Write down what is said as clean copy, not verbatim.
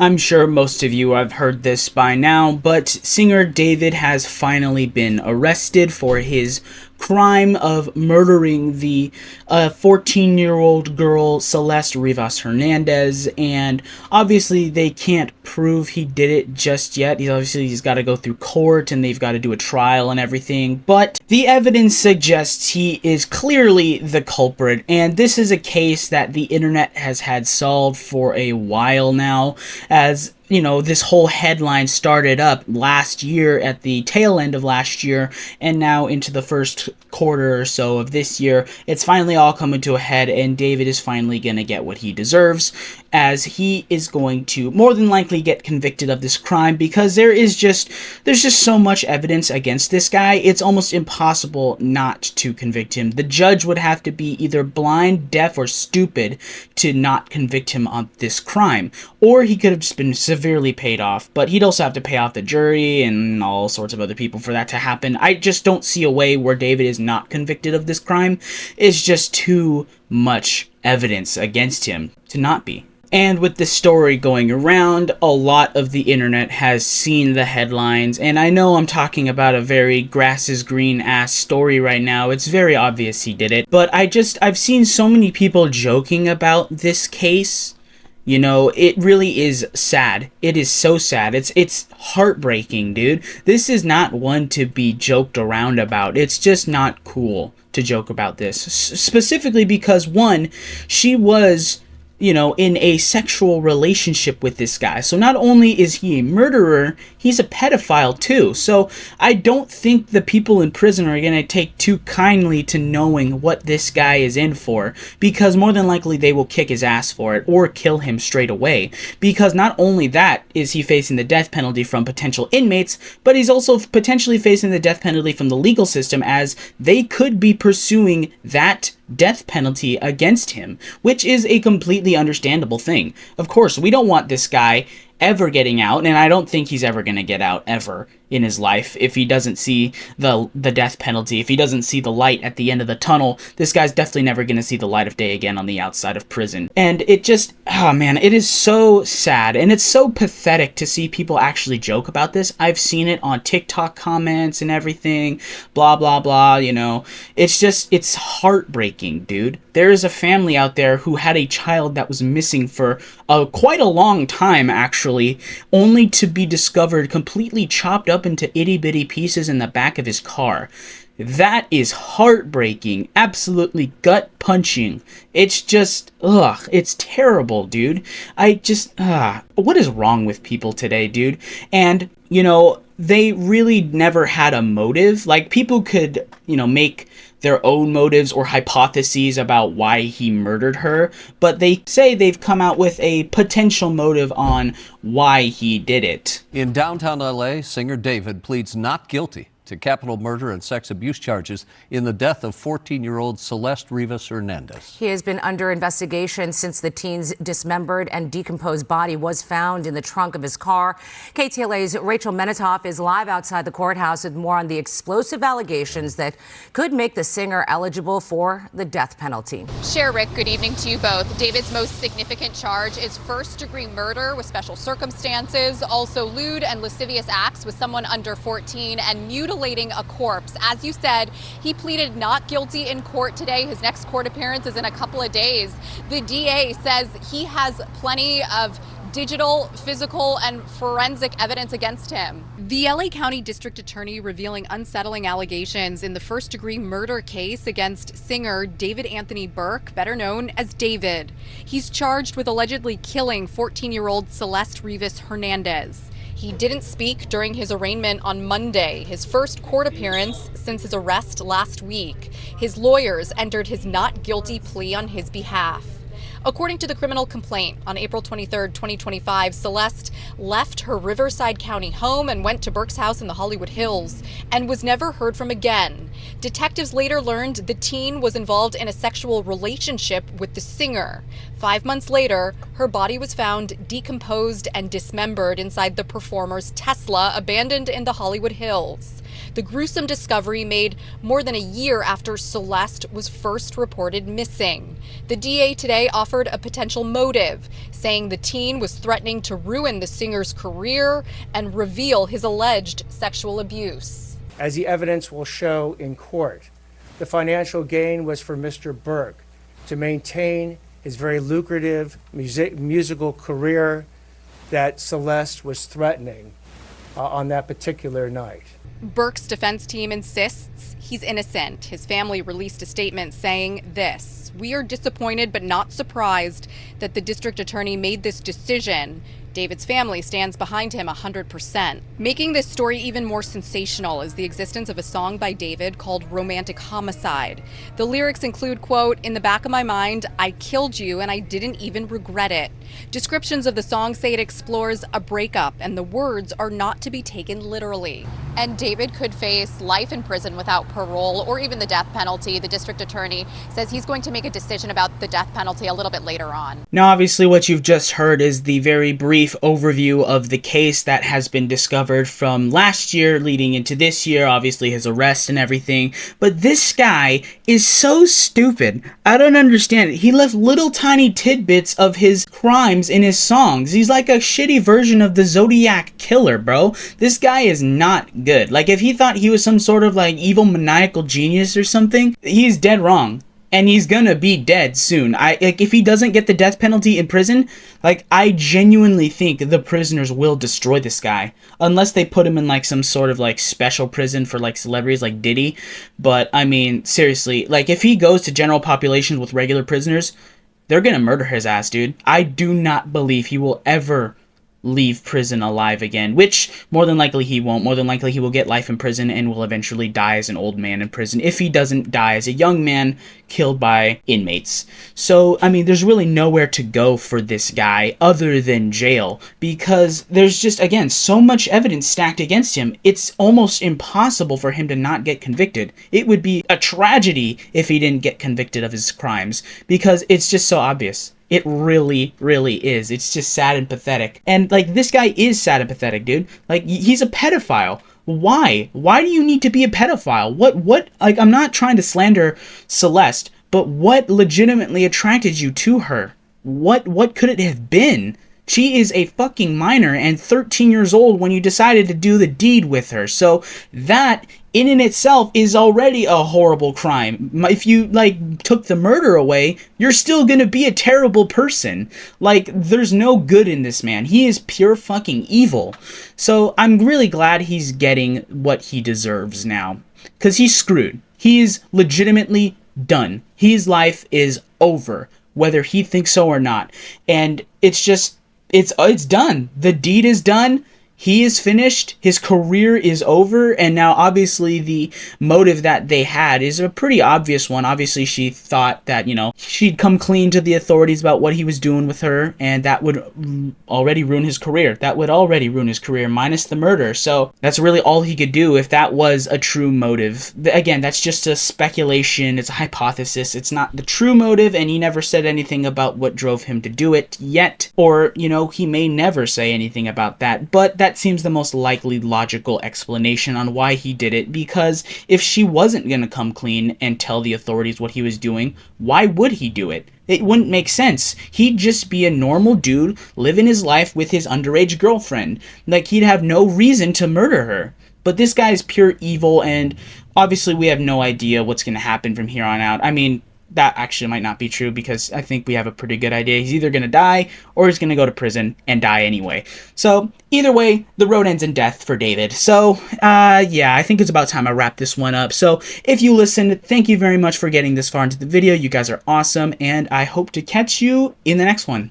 I'm sure most of you have heard this by now, but singer David has finally been arrested for his crime of murdering the 14-year-old girl Celeste Rivas Hernandez, and obviously they can't prove he did it just yet. He's got to go through court and they've got to do a trial and everything, but the evidence suggests he is clearly the culprit, and this is a case that the internet has had solved for a while now, as you know, this whole headline started up last year at the tail end of last year, and now into the first quarter or so of this year, it's finally all coming to a head, and David is finally going to get what he deserves, as he is going to more than likely get convicted of this crime, because there's just so much evidence against this guy. It's almost impossible not to convict him. The judge would have to be either blind, deaf, or stupid to not convict him of this crime, or he could have just been severely paid off, but he'd also have to pay off the jury and all sorts of other people for that to happen. I just don't see a way where David is not convicted of this crime. It's just too much evidence against him to not be. And with this story going around, a lot of the internet has seen the headlines, and I know I'm talking about a very grass is green ass story right now. It's very obvious he did it, but I've seen so many people joking about this case. You know, it really is sad. It is so sad. It's heartbreaking, dude. This is not one to be joked around about. It's just not cool to joke about this. Specifically because, one, she was, you know, in a sexual relationship with this guy. So not only is he a murderer, he's a pedophile too. So I don't think the people in prison are going to take too kindly to knowing what this guy is in for, because more than likely they will kick his ass for it or kill him straight away. Because not only that is he facing the death penalty from potential inmates, but he's also potentially facing the death penalty from the legal system, as they could be pursuing that death penalty against him, which is a completely understandable thing. Of course, we don't want this guy ever getting out, and I don't think he's ever going to get out ever in his life if he doesn't see the death penalty. If he doesn't see the light at the end of the tunnel, this guy's definitely never going to see the light of day again on the outside of prison. And it just, oh man, it is so sad, and it's so pathetic to see people actually joke about this. I've seen it on TikTok comments and everything, blah blah blah, you know. It's heartbreaking, dude. There is a family out there who had a child that was missing for quite a long time, actually, only to be discovered completely chopped up into itty-bitty pieces in the back of his car. That is heartbreaking, absolutely gut-punching. It's just, ugh, it's terrible, dude. What is wrong with people today, dude? And, you know, they really never had a motive. Like, people could, you know, make their own motives or hypotheses about why he murdered her, but they say they've come out with a potential motive on why he did it. In downtown LA, singer David pleads not guilty to capital murder and sex abuse charges in the death of 14-year-old Celeste Rivas Hernandez. He has been under investigation since the teen's dismembered and decomposed body was found in the trunk of his car. KTLA's Rachel Menitoff is live outside the courthouse with more on the explosive allegations that could make the singer eligible for the death penalty. Rick, good evening to you both. David's most significant charge is first-degree murder with special circumstances, also lewd and lascivious acts with someone under 14, and mutilating a corpse. As you said, he pleaded not guilty in court today. His next court appearance is in a couple of days. The DA says he has plenty of digital, physical, and forensic evidence against him. The LA County District Attorney revealing unsettling allegations in the first-degree murder case against singer David Anthony Burke, better known as David. He's charged with allegedly killing 14-year-old Celeste Rivas Hernandez. He didn't speak during his arraignment on Monday, his first court appearance since his arrest last week. His lawyers entered his not guilty plea on his behalf. According to the criminal complaint, on April 23, 2025, Celeste left her Riverside County home and went to Burke's house in the Hollywood Hills and was never heard from again. Detectives later learned the teen was involved in a sexual relationship with the singer. 5 months later, her body was found decomposed and dismembered inside the performer's Tesla abandoned in the Hollywood Hills. The gruesome discovery made more than a year after Celeste was first reported missing. The DA today offered a potential motive, saying the teen was threatening to ruin the singer's career and reveal his alleged sexual abuse. As the evidence will show in court, the financial gain was for Mr. Burke to maintain his very lucrative musical career that Celeste was threatening on that particular night. Burke's defense team insists he's innocent. His family released a statement saying this: "We are disappointed but not surprised that the district attorney made this decision. David's family stands behind him 100%. Making this story even more sensational is the existence of a song by David called Romantic Homicide. The lyrics include, quote, "In the back of my mind, I killed you and I didn't even regret it." Descriptions of the song say it explores a breakup and the words are not to be taken literally. And David could face life in prison without parole or even the death penalty. The district attorney says he's going to make a decision about the death penalty a little bit later on. Now, obviously, what you've just heard is the very brief overview of the case that has been discovered from last year leading into this year, obviously his arrest and everything. But this guy is so stupid. I don't understand it. He left little tiny tidbits of his crimes in his songs. He's like a shitty version of the Zodiac Killer, bro. This guy is not good. Like, if he thought he was some sort of like evil maniacal genius or something, he's dead wrong. And he's gonna be dead soon. If he doesn't get the death penalty in prison, like, I genuinely think the prisoners will destroy this guy. Unless they put him in, like, some sort of, like, special prison for, like, celebrities like Diddy. But, I mean, seriously, like, if he goes to general populations with regular prisoners, they're gonna murder his ass, dude. I do not believe he will ever leave prison alive again, which more than likely he won't. More than likely he will get life in prison and will eventually die as an old man in prison if he doesn't die as a young man killed by inmates. So, I mean, there's really nowhere to go for this guy other than jail, because there's just, again, so much evidence stacked against him. It's almost impossible for him to not get convicted. It would be a tragedy if he didn't get convicted of his crimes, because it's just so obvious. It really, really is. It's just sad and pathetic. And, like, this guy is sad and pathetic, dude. Like, he's a pedophile. Why? Why do you need to be a pedophile? What, like, I'm not trying to slander Celeste, but what legitimately attracted you to her? What could it have been? She is a fucking minor and 13 years old when you decided to do the deed with her. So that in and itself is already a horrible crime. If you, like, took the murder away, you're still gonna be a terrible person. Like, there's no good in this man. He is pure fucking evil. So I'm really glad he's getting what he deserves now, because he's screwed. He is legitimately done. His life is over, whether he thinks so or not. And it's just, it's done. The deed is done. He is finished. His career is over. And now, obviously, the motive that they had is a pretty obvious one. Obviously, she thought that, you know, she'd come clean to the authorities about what he was doing with her, and that would already ruin his career. That would already ruin his career, minus the murder. So that's really all he could do if that was a true motive. Again, that's just a speculation. It's a hypothesis. It's not the true motive, and he never said anything about what drove him to do it yet. Or, you know, he may never say anything about that. But that seems the most likely logical explanation on why he did it, because if she wasn't going to come clean and tell the authorities what he was doing, why would he do it? It wouldn't make sense. He'd just be a normal dude living his life with his underage girlfriend. Like, he'd have no reason to murder her. But this guy is pure evil, and obviously we have no idea what's going to happen from here on out. I mean, that actually might not be true, because I think we have a pretty good idea. He's either going to die or he's going to go to prison and die anyway. So either way, the road ends in death for David. So yeah, I think it's about time I wrap this one up. So if you listened, thank you very much for getting this far into the video. You guys are awesome, and I hope to catch you in the next one.